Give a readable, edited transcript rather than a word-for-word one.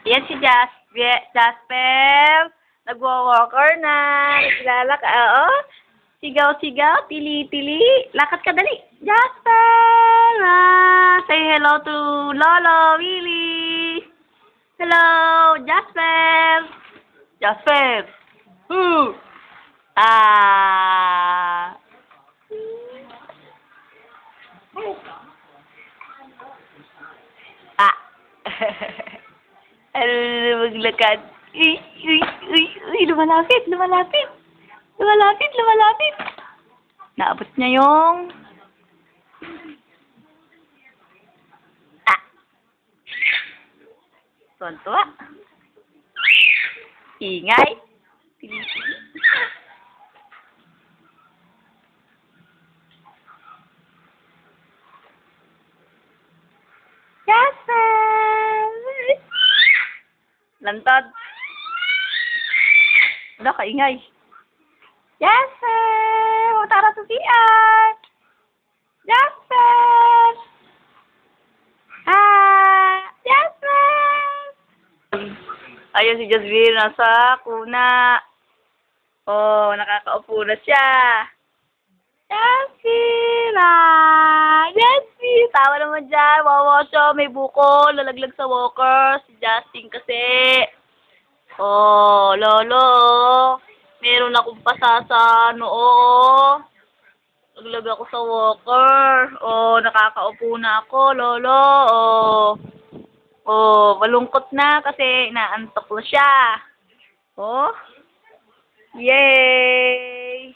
Yan si Jasper. Nagwo-walker na. Naglalak. Oo. Sigaw-sigaw. Tili-tili. Lakad ka dali. Jasper! Say hello to Lolo Willie. Hello, Jasper. Jasper. Who? Ah. Ah. Ano na maglakad? Uy, uy, uy, uy, lumalapit, lumalapit. Lumalapit, lumalapit. Naabot niya yung... Ah. Tuwan-tuwa. Ingay. Jasper! Lantad. Ano, kaingay. Jasper! Matara sa siyan! Jasper! Jasper! Ayun si Jasper, nasa kuna. Oh, nakakaupo na siya. Jasper! Jasper! Tawa naman dyan. Wawa siya. May buko. Lalaglag sa walker. Si Justin kasi. Oh, Lolo. Meron akong pasa sa noo. Laglag ako sa walker. Oh, nakakaupo na ako, Lolo. Oh. Oh, malungkot na kasi inaantok na siya. Oh. Yay!